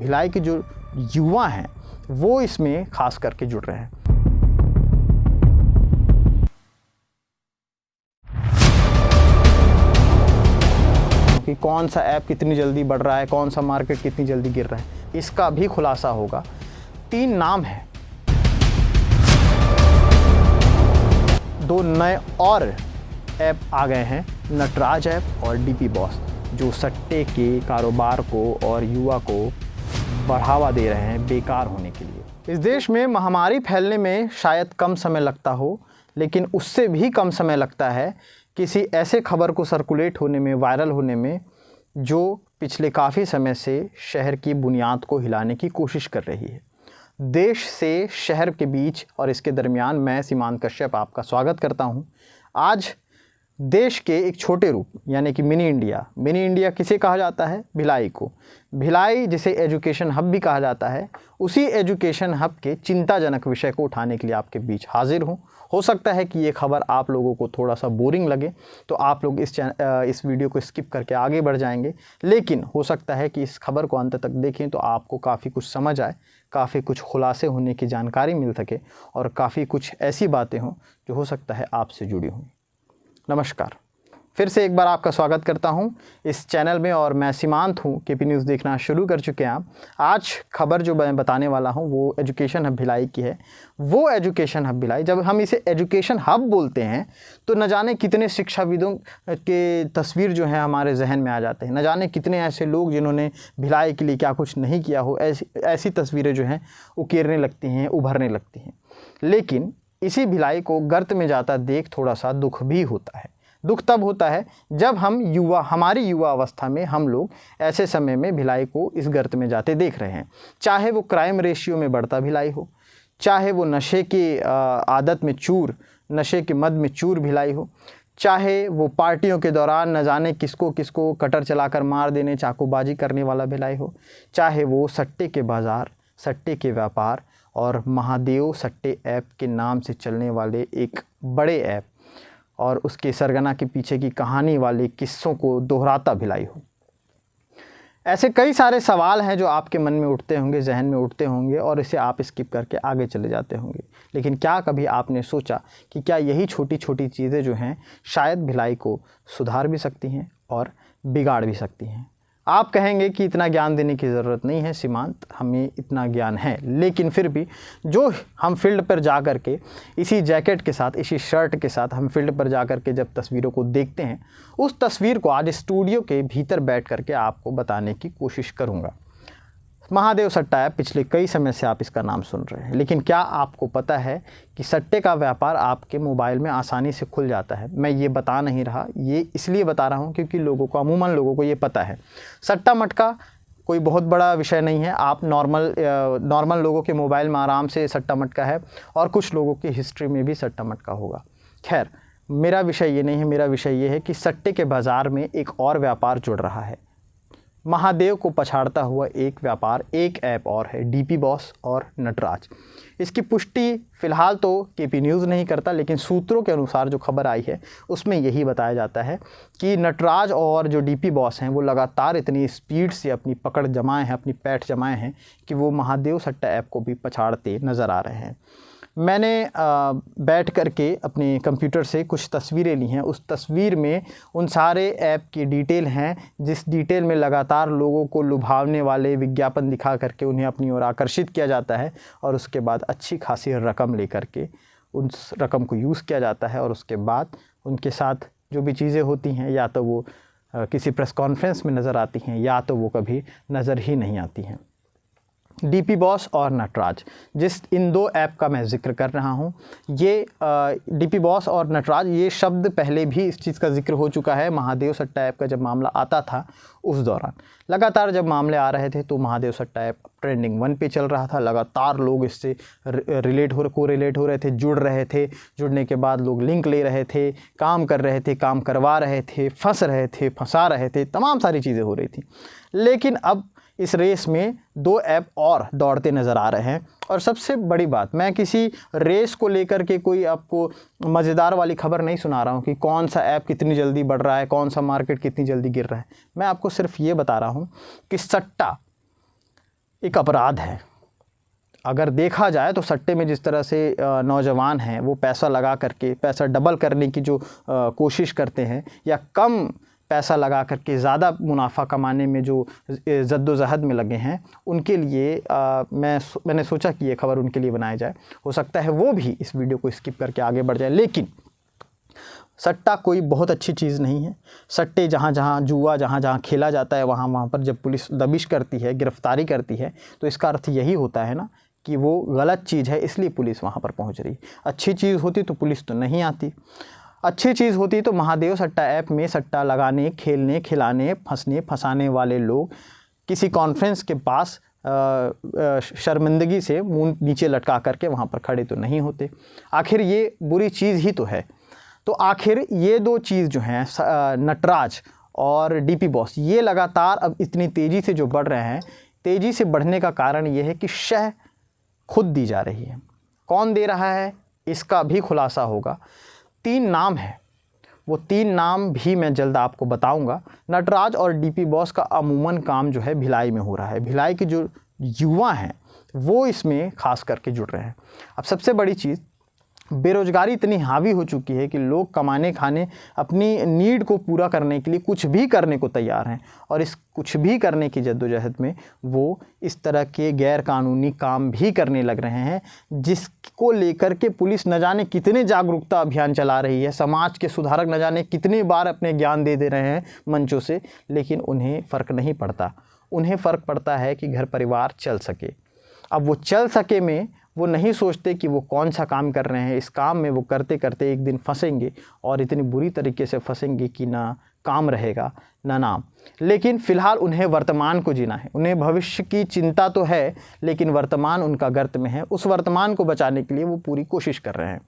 भिलाई के जो युवा हैं वो इसमें खास करके जुड़ रहे हैं। कि कौन सा ऐप कितनी जल्दी बढ़ रहा है, कौन सा मार्केट कितनी जल्दी गिर रहा है, इसका भी खुलासा होगा। 3 नाम हैं, 2 नए और ऐप आ गए हैं, नटराज ऐप और डीपी बॉस, जो सट्टे के कारोबार को और युवा को बढ़ावा दे रहे हैं बेकार होने के लिए। इस देश में महामारी फैलने में शायद कम समय लगता हो, लेकिन उससे भी कम समय लगता है किसी ऐसे खबर को सर्कुलेट होने में, वायरल होने में, जो पिछले काफ़ी समय से शहर की बुनियाद को हिलाने की कोशिश कर रही है। देश से शहर के बीच और इसके दरमियान मैं सीमांत कश्यप आपका स्वागत करता हूं। आज देश के एक छोटे रूप यानी कि मिनी इंडिया किसे कहा जाता है? भिलाई को। भिलाई जिसे एजुकेशन हब भी कहा जाता है, उसी एजुकेशन हब के चिंताजनक विषय को उठाने के लिए आपके बीच हाजिर हूँ। हो सकता है कि ये खबर आप लोगों को थोड़ा सा बोरिंग लगे, तो आप लोग इस वीडियो को स्किप करके आगे बढ़ जाएंगे, लेकिन हो सकता है कि इस खबर को अंत तक देखें तो आपको काफ़ी कुछ समझ आए, काफ़ी कुछ खुलासे होने की जानकारी मिल सके और काफ़ी कुछ ऐसी बातें हों जो हो सकता है आपसे जुड़ी हों। नमस्कार, फिर से एक बार आपका स्वागत करता हूं इस चैनल में और मैं सीमांत हूं। केपी न्यूज़ देखना शुरू कर चुके हैं आप। आज खबर जो मैं बताने वाला हूं वो एजुकेशन हब भिलाई की है। वो एजुकेशन हब भिलाई, जब हम इसे एजुकेशन हब बोलते हैं तो न जाने कितने शिक्षाविदों के तस्वीर जो हैं हमारे जहन में आ जाते हैं। न जाने कितने ऐसे लोग जिन्होंने भिलाई के लिए क्या कुछ नहीं किया हो, ऐसी तस्वीरें जो हैं उकेरने लगती हैं, उभरने लगती हैं। लेकिन इसी भिलाई को गर्त में जाता देख थोड़ा सा दुख भी होता है। दुख तब होता है जब हमारी युवा अवस्था में हम लोग ऐसे समय में भिलाई को इस गर्त में जाते देख रहे हैं। चाहे वो क्राइम रेशियो में बढ़ता भिलाई हो, चाहे वो नशे की आदत में चूर, नशे के मद में चूर भिलाई हो, चाहे वो पार्टियों के दौरान न जाने किसको किसको कटर चलाकर मार देने, चाकूबाजी करने वाला भिलाई हो, चाहे वो सट्टे के बाज़ार, सट्टे के व्यापार और महादेव सट्टे ऐप के नाम से चलने वाले एक बड़े ऐप और उसके सरगना के पीछे की कहानी वाले किस्सों को दोहराता भिलाई हो। ऐसे कई सारे सवाल हैं जो आपके मन में उठते होंगे, जहन में उठते होंगे और इसे आप स्किप करके आगे चले जाते होंगे। लेकिन क्या कभी आपने सोचा कि क्या यही छोटी छोटी चीज़ें जो हैं शायद भिलाई को सुधार भी सकती हैं और बिगाड़ भी सकती हैं? आप कहेंगे कि इतना ज्ञान देने की ज़रूरत नहीं है सीमांत, हमें इतना ज्ञान है, लेकिन फिर भी जो हम फील्ड पर जा कर के इसी जैकेट के साथ, इसी शर्ट के साथ हम फील्ड पर जा कर के जब तस्वीरों को देखते हैं, उस तस्वीर को आज स्टूडियो के भीतर बैठ कर के आपको बताने की कोशिश करूँगा। महादेव सट्टा ऐप, पिछले कई समय से आप इसका नाम सुन रहे हैं, लेकिन क्या आपको पता है कि सट्टे का व्यापार आपके मोबाइल में आसानी से खुल जाता है? मैं ये बता नहीं रहा, ये इसलिए बता रहा हूँ क्योंकि अमूमन लोगों को ये पता है। सट्टा मटका कोई बहुत बड़ा विषय नहीं है। आप नॉर्मल लोगों के मोबाइल में आराम से सट्टा मटका है और कुछ लोगों की हिस्ट्री में भी सट्टा मटका होगा। खैर, मेरा विषय ये नहीं है। मेरा विषय ये है कि सट्टे के बाज़ार में एक और व्यापार जुड़ रहा है। महादेव को पछाड़ता हुआ एक व्यापार, एक ऐप और है, डीपी बॉस और नटराज। इसकी पुष्टि फ़िलहाल तो केपी न्यूज़ नहीं करता, लेकिन सूत्रों के अनुसार जो खबर आई है उसमें यही बताया जाता है कि नटराज और जो डीपी बॉस हैं वो लगातार इतनी स्पीड से अपनी पकड़ जमाए हैं, अपनी पैठ जमाए हैं कि वो महादेव सट्टा ऐप को भी पछाड़ते नज़र आ रहे हैं। मैंने बैठ कर के अपने कंप्यूटर से कुछ तस्वीरें ली हैं। उस तस्वीर में उन सारे ऐप की डिटेल हैं, जिस डिटेल में लगातार लोगों को लुभावने वाले विज्ञापन दिखा करके उन्हें अपनी ओर आकर्षित किया जाता है और उसके बाद अच्छी खासी रकम लेकर के उस रकम को यूज़ किया जाता है और उसके बाद उनके साथ जो भी चीज़ें होती हैं, या तो वो किसी प्रेस कॉन्फ्रेंस में नज़र आती हैं या तो वो कभी नज़र ही नहीं आती हैं। डीपी बॉस और नटराज, इन 2 ऐप का मैं जिक्र कर रहा हूँ, ये डीपी बॉस और नटराज, ये शब्द पहले भी इस चीज़ का जिक्र हो चुका है। महादेव सट्टा ऐप का जब मामला आता था उस दौरान लगातार जब मामले आ रहे थे तो महादेव सट्टा ऐप ट्रेंडिंग 1 पे चल रहा था। लगातार लोग इससे रिलेट हो रहे थे, जुड़ रहे थे। जुड़ने के बाद लोग लिंक ले रहे थे, काम कर रहे थे, काम करवा रहे थे, फंस रहे थे, फंसा रहे थे, तमाम सारी चीज़ें हो रही थी। लेकिन अब इस रेस में 2 ऐप और दौड़ते नज़र आ रहे हैं। और सबसे बड़ी बात, मैं किसी रेस को लेकर के कोई आपको मज़ेदार वाली खबर नहीं सुना रहा हूँ कि कौन सा ऐप कितनी जल्दी बढ़ रहा है, कौन सा मार्केट कितनी जल्दी गिर रहा है। मैं आपको सिर्फ ये बता रहा हूँ कि सट्टा एक अपराध है। अगर देखा जाए तो सट्टे में जिस तरह से नौजवान हैं वो पैसा लगा करके पैसा डबल करने की जो कोशिश करते हैं, या कम पैसा लगा करके ज़्यादा मुनाफा कमाने में जो जद्दोजहद में लगे हैं, उनके लिए मैंने सोचा कि ये खबर उनके लिए बनाया जाए। हो सकता है वो भी इस वीडियो को स्किप करके आगे बढ़ जाए। लेकिन सट्टा कोई बहुत अच्छी चीज़ नहीं है। सट्टे जहाँ जहाँ जुआ जहाँ जहाँ खेला जाता है वहाँ पर जब पुलिस दबिश करती है, गिरफ्तारी करती है, तो इसका अर्थ यही होता है ना कि वो गलत चीज़ है, इसलिए पुलिस वहाँ पर पहुँच रही। अच्छी चीज़ होती तो पुलिस तो नहीं आती। अच्छी चीज़ होती तो महादेव सट्टा ऐप में सट्टा लगाने, खेलने, खिलाने, फंसाने वाले लोग किसी कॉन्फ्रेंस के पास शर्मिंदगी से मुंह नीचे लटका करके वहाँ पर खड़े तो नहीं होते। आखिर ये बुरी चीज़ ही तो है। तो आखिर ये दो चीज़ जो हैं, नटराज और डीपी बॉस, ये लगातार अब इतनी तेज़ी से जो बढ़ रहे हैं, तेज़ी से बढ़ने का कारण ये है कि शह खुद दी जा रही है। कौन दे रहा है इसका भी खुलासा होगा। 3 नाम है, वो 3 नाम भी मैं जल्द आपको बताऊंगा। नटराज और डीपी बॉस का अमूमन काम जो है भिलाई में हो रहा है। भिलाई के जो युवा हैं वो इसमें खास करके जुड़ रहे हैं। अब सबसे बड़ी चीज़, बेरोज़गारी इतनी हावी हो चुकी है कि लोग कमाने खाने, अपनी नीड को पूरा करने के लिए कुछ भी करने को तैयार हैं, और इस कुछ भी करने की जद्दोजहद में वो इस तरह के गैर कानूनी काम भी करने लग रहे हैं, जिसको लेकर के पुलिस न जाने कितने जागरूकता अभियान चला रही है। समाज के सुधारक न जाने कितने बार अपने ज्ञान दे रहे हैं मंचों से, लेकिन उन्हें फ़र्क नहीं पड़ता। उन्हें फ़र्क पड़ता है कि घर परिवार चल सके। अब वो चल सके में वो नहीं सोचते कि वो कौन सा काम कर रहे हैं। इस काम में वो करते करते एक दिन फंसेंगे, और इतनी बुरी तरीके से फंसेंगे कि ना काम रहेगा ना नाम। लेकिन फ़िलहाल उन्हें वर्तमान को जीना है। उन्हें भविष्य की चिंता तो है, लेकिन वर्तमान उनका गर्त में है। उस वर्तमान को बचाने के लिए वो पूरी कोशिश कर रहे हैं।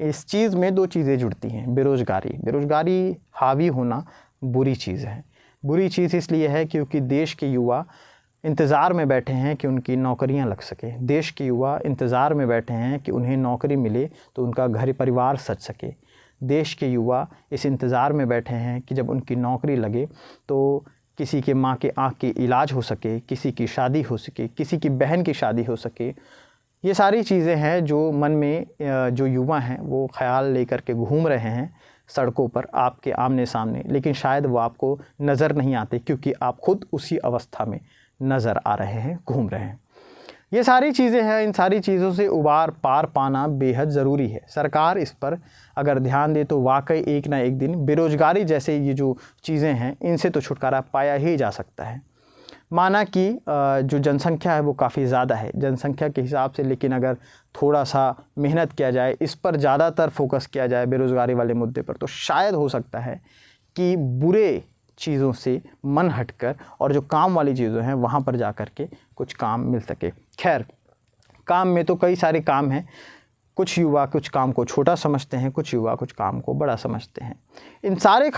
इस चीज़ में 2 चीज़ें जुड़ती हैं। बेरोज़गारी हावी होना बुरी चीज़ है। बुरी चीज़ इसलिए है क्योंकि देश के युवा इंतज़ार में बैठे हैं कि उनकी नौकरियां लग सके। देश के युवा इंतज़ार में बैठे हैं कि उन्हें नौकरी मिले तो उनका घर परिवार सच सके। देश के युवा इस इंतज़ार में बैठे हैं कि जब उनकी नौकरी लगे तो किसी के माँ के आँख के इलाज हो सके, किसी की शादी हो सके, किसी की बहन की शादी हो सके। ये सारी चीज़ें हैं जो मन में जो युवा हैं वो ख्याल लेकर के घूम रहे हैं सड़कों पर आपके आमने सामने, लेकिन शायद वो आपको नज़र नहीं आते क्योंकि आप खुद उसी अवस्था में नज़र आ रहे हैं, घूम रहे हैं। ये सारी चीज़ें हैं। इन सारी चीज़ों से उबार पार पाना बेहद ज़रूरी है। सरकार इस पर अगर ध्यान दे तो वाकई एक ना एक दिन बेरोज़गारी जैसे ये जो चीज़ें हैं इनसे तो छुटकारा पाया ही जा सकता है। माना कि जो जनसंख्या है वो काफ़ी ज़्यादा है जनसंख्या के हिसाब से, लेकिन अगर थोड़ा सा मेहनत किया जाए, इस पर ज़्यादातर फोकस किया जाए बेरोज़गारी वाले मुद्दे पर, तो शायद हो सकता है कि बुरे चीज़ों से मन हटकर और जो काम वाली चीज़ें हैं वहाँ पर जा कर के कुछ काम मिल सके। खैर, काम में तो कई सारे काम हैं। कुछ युवा कुछ काम को छोटा समझते हैं, कुछ युवा कुछ काम को बड़ा समझते हैं। इन सारे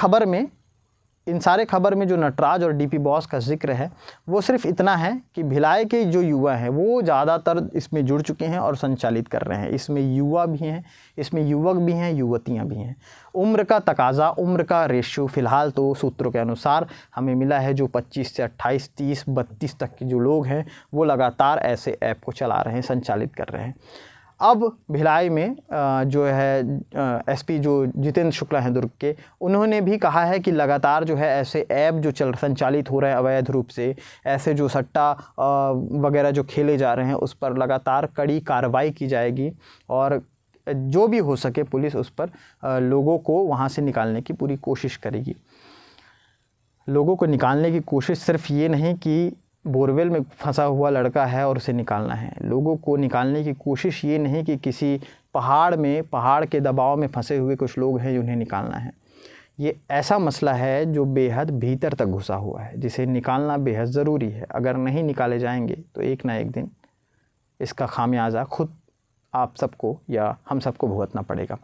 खबर में जो नटराज और डीपी बॉस का जिक्र है वो सिर्फ इतना है कि भिलाई के जो युवा हैं वो ज़्यादातर इसमें जुड़ चुके हैं और संचालित कर रहे हैं। इसमें युवा भी हैं, इसमें युवक भी हैं, युवतियां भी हैं। उम्र का तकाजा, उम्र का रेशियो फ़िलहाल तो सूत्रों के अनुसार हमें मिला है जो 25 से 28, 30, 32 तक के जो लोग हैं वो लगातार ऐसे ऐप को चला रहे हैं, संचालित कर रहे हैं। अब भिलाई में जो है एसपी जो जितेंद्र शुक्ला हैं दुर्ग के, उन्होंने भी कहा है कि लगातार जो है ऐसे ऐप जो संचालित हो रहे हैं अवैध रूप से, ऐसे जो सट्टा वगैरह जो खेले जा रहे हैं उस पर लगातार कड़ी कार्रवाई की जाएगी, और जो भी हो सके पुलिस उस पर लोगों को वहाँ से निकालने की पूरी कोशिश करेगी। लोगों को निकालने की कोशिश सिर्फ ये नहीं कि बोरवेल में फंसा हुआ लड़का है और उसे निकालना है। लोगों को निकालने की कोशिश ये नहीं कि किसी पहाड़ के दबाव में फंसे हुए कुछ लोग हैं उन्हें निकालना है। ये ऐसा मसला है जो बेहद भीतर तक घुसा हुआ है, जिसे निकालना बेहद ज़रूरी है। अगर नहीं निकाले जाएंगे तो एक ना एक दिन इसका खामियाजा खुद आप सबको या हम सबको भुगतना पड़ेगा।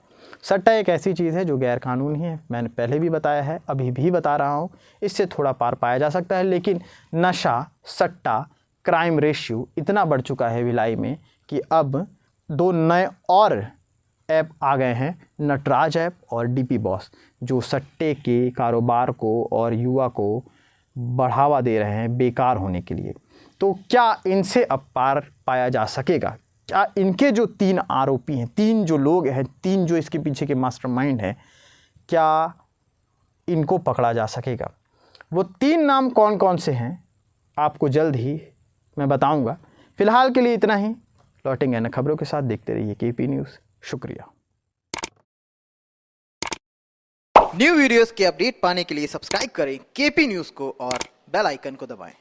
सट्टा एक ऐसी चीज़ है जो गैर कानूनी है, मैंने पहले भी बताया है, अभी भी बता रहा हूँ। इससे थोड़ा पार पाया जा सकता है, लेकिन नशा, सट्टा, क्राइम रेशियो इतना बढ़ चुका है भिलाई में कि अब 2 नए और ऐप आ गए हैं, नटराज ऐप और डीपी बॉस, जो सट्टे के कारोबार को और युवा को बढ़ावा दे रहे हैं बेकार होने के लिए। तो क्या इनसे अब पार पाया जा सकेगा? क्या इनके जो 3 आरोपी हैं, 3 जो लोग हैं, 3 जो इसके पीछे के मास्टरमाइंड हैं, क्या इनको पकड़ा जा सकेगा? वो 3 नाम कौन कौन से हैं आपको जल्द ही मैं बताऊंगा। फिलहाल के लिए इतना ही। लौटेंगे न खबरों के साथ, देखते रहिए केपी न्यूज़। शुक्रिया। न्यू वीडियोस के अपडेट पाने के लिए सब्सक्राइब करें केपी न्यूज़ को और बेल आइकन को दबाएं।